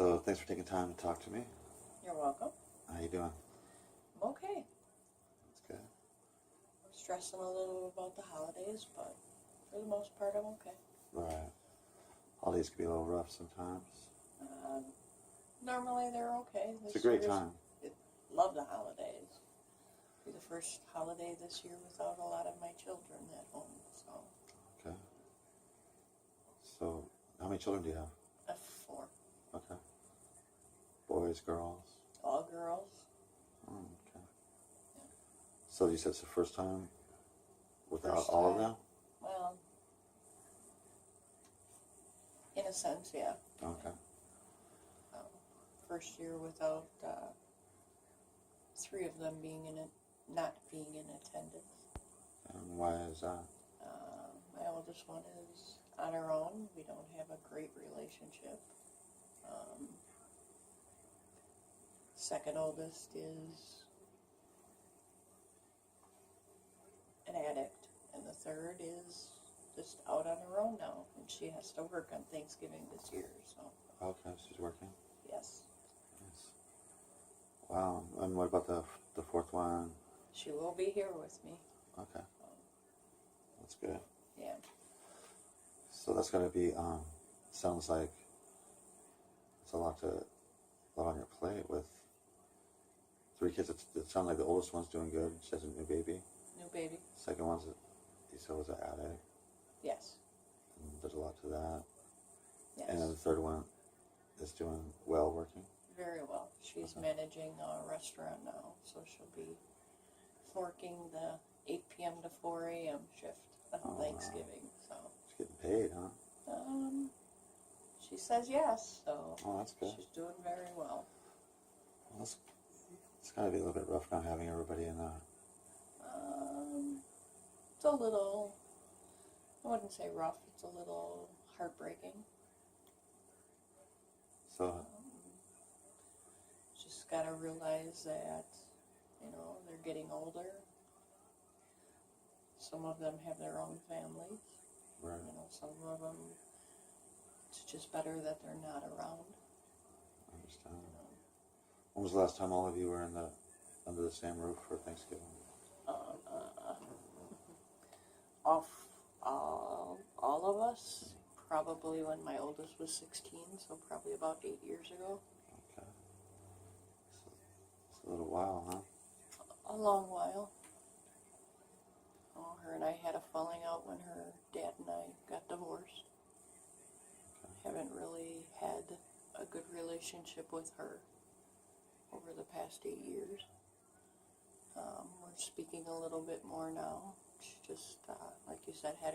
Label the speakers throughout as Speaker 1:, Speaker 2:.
Speaker 1: So thanks for taking time to talk to me.
Speaker 2: You're welcome.
Speaker 1: How you doing?
Speaker 2: I'm okay.
Speaker 1: That's good.
Speaker 2: Stressing a little about the holidays, but for the most part, I'm okay.
Speaker 1: Right. Holidays can be a little rough sometimes.
Speaker 2: Normally, they're okay.
Speaker 1: It's a great time.
Speaker 2: Love the holidays. Be the first holiday this year without a lot of my children at home. So.
Speaker 1: Okay. So, how many children do you have?
Speaker 2: 4.
Speaker 1: Okay. Boys, girls?
Speaker 2: All girls.
Speaker 1: Oh, okay.
Speaker 2: Yeah.
Speaker 1: So you said it's the first time without
Speaker 2: First
Speaker 1: all of
Speaker 2: time.
Speaker 1: them?
Speaker 2: Well, in a sense, yeah.
Speaker 1: Okay.
Speaker 2: First year without 3 of them not being in attendance.
Speaker 1: And why is that?
Speaker 2: My oldest one is on her own. We don't have a great relationship. Second oldest is an addict, and the third is just out on her own now, and she has to work on Thanksgiving this year. So
Speaker 1: Okay, she's working.
Speaker 2: yes,
Speaker 1: Yes. Wow. And what about the fourth one?
Speaker 2: she will be here with me.
Speaker 1: Okay. That's good.
Speaker 2: Yeah.
Speaker 1: So that's gotta be sounds like it's a lot on your plate with 3 kids. It sounds like the oldest one's doing good. She has a new baby.
Speaker 2: New baby.
Speaker 1: Second one's you said was an addict.
Speaker 2: Yes.
Speaker 1: And there's a lot to that.
Speaker 2: Yes.
Speaker 1: And then the third one is doing well, working.
Speaker 2: Very well. She's managing a restaurant now, so she'll be working the 8 p.m. to 4 a.m. shift on Thanksgiving. So
Speaker 1: She's getting paid, huh?
Speaker 2: she says yes, so
Speaker 1: Oh, that's good.
Speaker 2: she's doing very well.
Speaker 1: Well, it's gotta be a little bit rough not having everybody in the.
Speaker 2: It's a little, I wouldn't say rough, it's a little heartbreaking.
Speaker 1: So
Speaker 2: Just gotta realize that, they're getting older. Some of them have their own families.
Speaker 1: right.
Speaker 2: Some of them, it's just better that they're not around.
Speaker 1: I understand. When was the last time all of you were under the same roof for Thanksgiving?
Speaker 2: All of us, probably when my oldest was 16, so probably about 8 years ago.
Speaker 1: Okay. So it's a little while, huh?
Speaker 2: A long while. Her and I had a falling out when her dad and I got divorced.
Speaker 1: Okay.
Speaker 2: Haven't really had a good relationship with her over the past 8 years. We're speaking a little bit more now. She just, like you said, had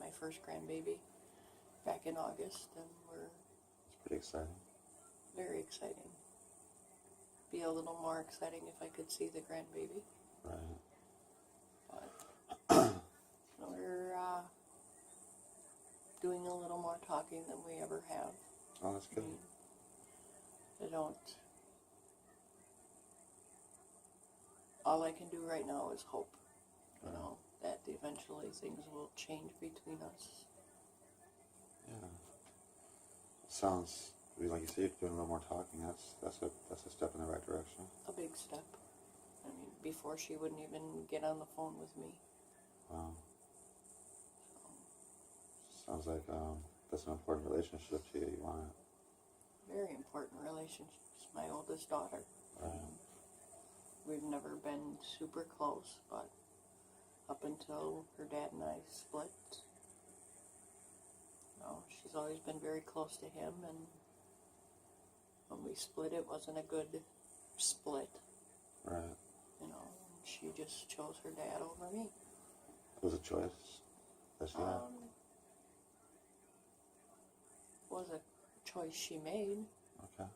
Speaker 2: my first grandbaby back in August, and
Speaker 1: It's pretty exciting.
Speaker 2: very exciting. Be a little more exciting if I could see the grandbaby.
Speaker 1: Right.
Speaker 2: But we're doing a little more talking than we ever have.
Speaker 1: Oh, that's good.
Speaker 2: All I can do right now is hope, that eventually things will change between us.
Speaker 1: Yeah. Sounds like you said, doing a little more talking. That's a step in the right direction.
Speaker 2: A big step. Before she wouldn't even get on the phone with me.
Speaker 1: Wow. Sounds like that's an important relationship to you. You want it.
Speaker 2: Very important relationship. She's my oldest daughter.
Speaker 1: Right.
Speaker 2: We've never been super close, but up until her dad and I split, she's always been very close to him, and when we split, it wasn't a good split.
Speaker 1: Right.
Speaker 2: She just chose her dad over me.
Speaker 1: It was a choice that she had.
Speaker 2: Was a choice she made.
Speaker 1: Okay.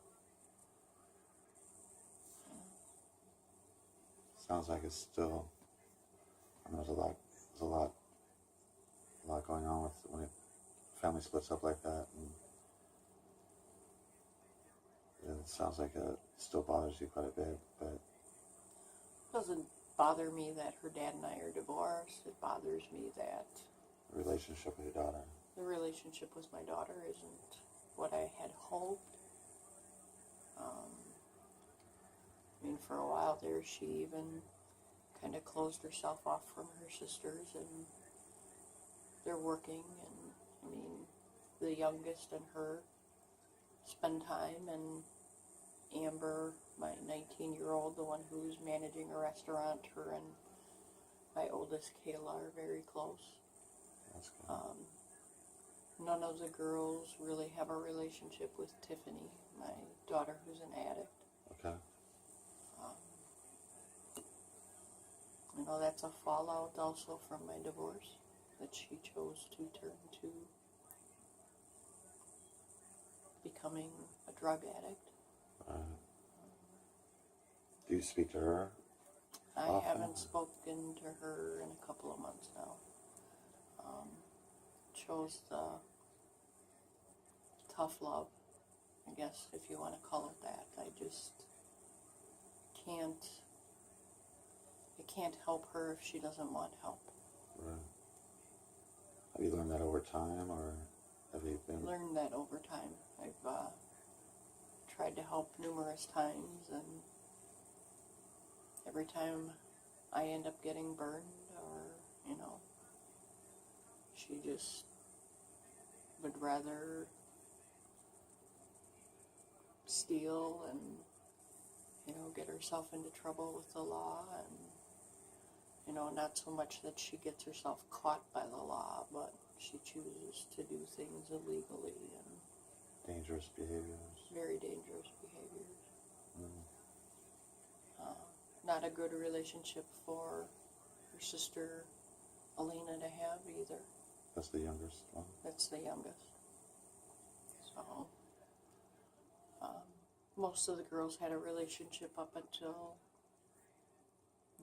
Speaker 1: Sounds like it's still. There's a lot going on with when a family splits up like that, and it sounds like it still bothers you quite a bit. But
Speaker 2: It doesn't bother me that her dad and I are divorced. It bothers me that
Speaker 1: the relationship with your daughter.
Speaker 2: the relationship with my daughter isn't what I had hoped. I mean, for a while there, she even kind of closed herself off from her sisters, and they're working, and I mean, the youngest and her spend time, and Amber, my 19-year-old, the one who's managing a restaurant, her and my oldest Kayla are very close.
Speaker 1: That's good.
Speaker 2: None of the girls really have a relationship with Tiffany, my daughter who's an addict.
Speaker 1: Okay.
Speaker 2: You know, that's a fallout also from my divorce, that she chose to turn to becoming a drug addict.
Speaker 1: Do you speak to her?
Speaker 2: I
Speaker 1: Often?
Speaker 2: haven't spoken to her in a couple of months now. Chose the tough love, I guess, if you want to call it that. I just can't help her if she doesn't want help.
Speaker 1: Right. Have you learned that over time, or have you been...
Speaker 2: Learned that over time. I've tried to help numerous times, and every time I end up getting burned, or, you know, she just would rather steal and, you know, get herself into trouble with the law, and, you know, not so much that she gets herself caught by the law, but she chooses to do things illegally and
Speaker 1: Dangerous behaviors.
Speaker 2: very dangerous behaviors.
Speaker 1: Mm.
Speaker 2: Not a good relationship for her sister Alina to have either.
Speaker 1: That's the youngest one.
Speaker 2: That's the youngest. So, most of the girls had a relationship up until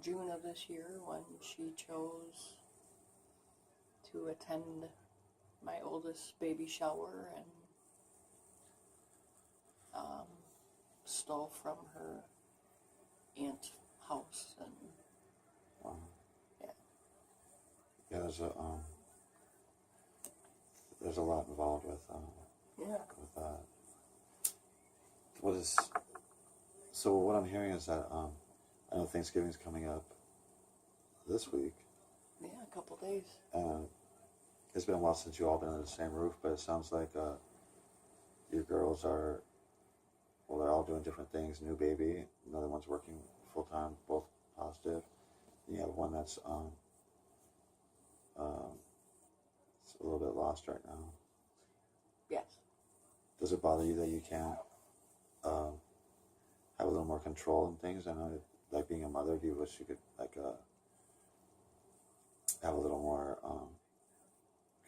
Speaker 2: June of this year, when she chose to attend my oldest baby shower and stole from her aunt's house, and
Speaker 1: Wow.
Speaker 2: yeah.
Speaker 1: Yeah, there's a lot involved with
Speaker 2: Yeah.
Speaker 1: that. So what I'm hearing is that I know Thanksgiving's coming up this week,
Speaker 2: Yeah, a couple days.
Speaker 1: and it's been a while since you all been under the same roof, but it sounds like your girls are, well, they're all doing different things. New baby, another one's working full time, both positive. You have one that's it's a little bit lost right now.
Speaker 2: Yes.
Speaker 1: Does it bother you that you can't have a little more control in things? I know, like being a mother, do you wish you could have a little more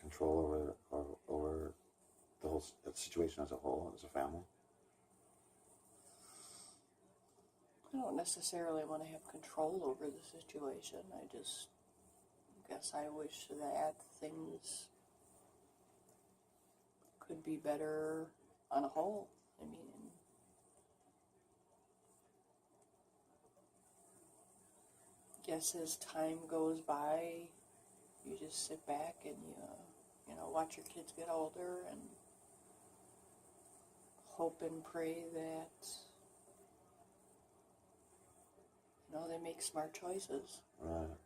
Speaker 1: control over the whole situation as a whole, as a family?
Speaker 2: I don't necessarily want to have control over the situation. I just guess I wish that things could be better on a whole. I mean, I guess as time goes by, you just sit back and you know, watch your kids get older and hope and pray that, you know, they make smart choices.
Speaker 1: Right.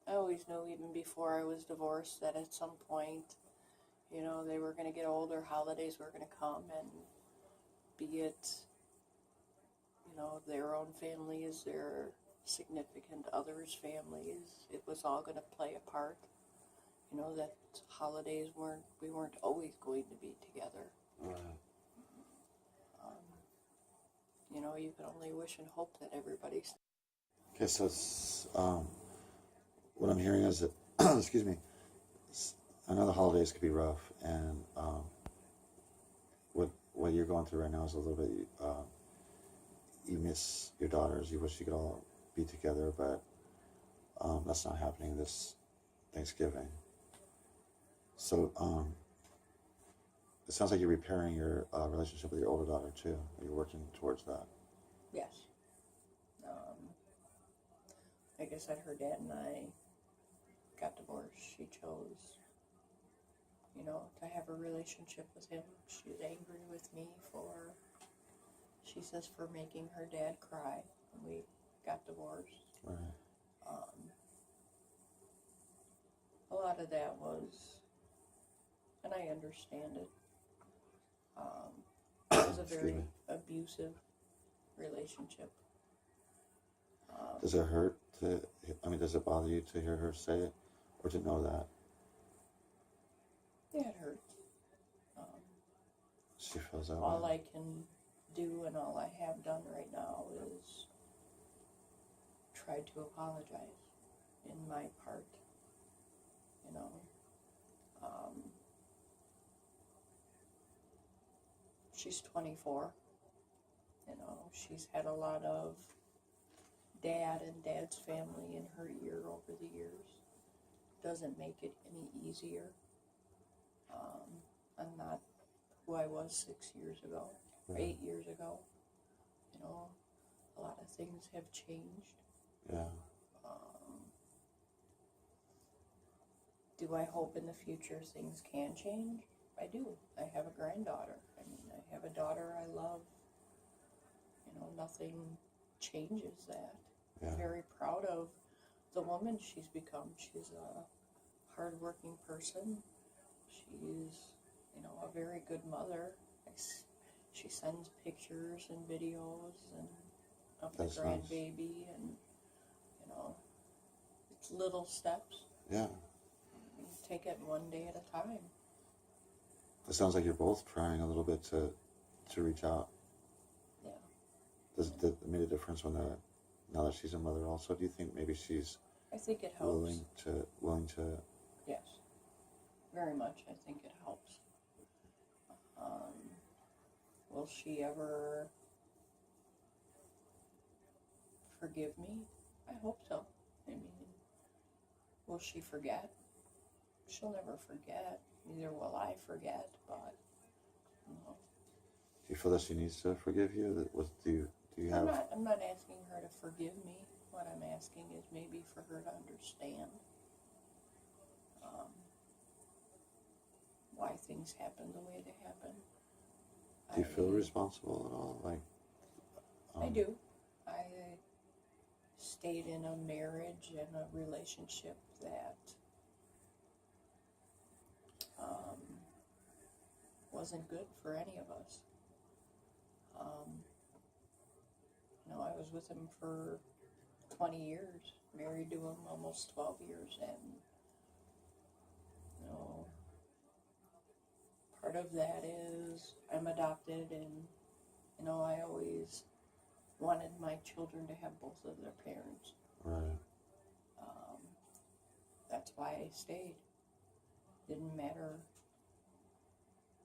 Speaker 2: I always knew, even before I was divorced, that at some point, you know, they were going to get older, holidays were going to come, and be it, you know, their own families, their significant others' families, it was all going to play a part. You know, that holidays we weren't always going to be together.
Speaker 1: Right.
Speaker 2: You know, you can only wish and hope that everybody's...
Speaker 1: Okay, so it's, what I'm hearing is that, excuse me, I know the holidays could be rough, and what you're going through right now is a little bit, you miss your daughters, you wish you could all be together, but that's not happening this Thanksgiving. So it sounds like you're repairing your relationship with your older daughter too. You're working towards that.
Speaker 2: Yes. Like I said, her dad and I got divorced. She chose, you know, to have a relationship with him. She's angry with me for, she says, for making her dad cry when we got divorced.
Speaker 1: Right.
Speaker 2: A lot of that was, and I understand it, it was a
Speaker 1: Excuse
Speaker 2: very
Speaker 1: me.
Speaker 2: abusive relationship.
Speaker 1: Does it hurt to, I mean, does it bother you to hear her say it, or to know that?
Speaker 2: Yeah, it hurts.
Speaker 1: She feels that
Speaker 2: All
Speaker 1: way?
Speaker 2: I can do and all I have done right now is try to apologize in my part, you know. She's 24, you know, she's had a lot of dad and dad's family in her ear over the years. Doesn't make it any easier. I'm not who I was 6 years ago, or 8 years ago. You know, a lot of things have changed.
Speaker 1: Yeah.
Speaker 2: Do I hope in the future things can change? I do. I have a granddaughter. I mean, I have a daughter I love. You know, nothing changes that.
Speaker 1: Yeah.
Speaker 2: I'm very proud of the woman she's become. She's a hardworking person. She's, you know, a very good mother. She sends pictures and videos and of the
Speaker 1: That's nice.
Speaker 2: grandbaby, and you know, it's little steps.
Speaker 1: Yeah.
Speaker 2: You take it one day at a time.
Speaker 1: It sounds like you're both trying a little bit to reach out.
Speaker 2: Yeah.
Speaker 1: Does it made a difference when now that she's a mother also? Do you think maybe she's
Speaker 2: I think it helps.
Speaker 1: willing to?
Speaker 2: Yes, very much. I think it helps. Will she ever forgive me? I hope so. I mean, will she forget? She'll never forget. Neither will I forget. But you know,
Speaker 1: Do you feel that she needs to forgive you? Do you have?
Speaker 2: I'm not asking her to forgive me. What I'm asking is maybe for her to understand why things happen the way they happen.
Speaker 1: Do you feel responsible at all? Like,
Speaker 2: I do. I stayed in a marriage and a relationship that wasn't good for any of us. You know, I was with him for 20 years, married to him almost 12 years, and you know, part of that is I'm adopted, and you know, I always wanted my children to have both of their parents.
Speaker 1: right.
Speaker 2: That's why I stayed. Didn't matter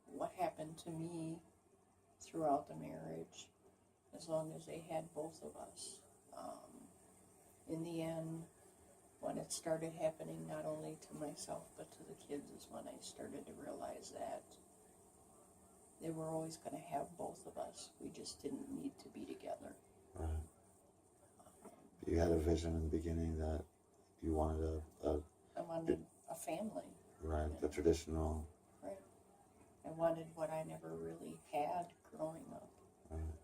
Speaker 2: what happened to me throughout the marriage, as long as they had both of us. In the end, when it started happening not only to myself but to the kids, is when I started to realize that they were always going to have both of us. We just didn't need to be together.
Speaker 1: Right. You had a vision in the beginning that you wanted
Speaker 2: I wanted a family.
Speaker 1: right, the traditional.
Speaker 2: Right. I wanted what I never really had growing up.
Speaker 1: Right.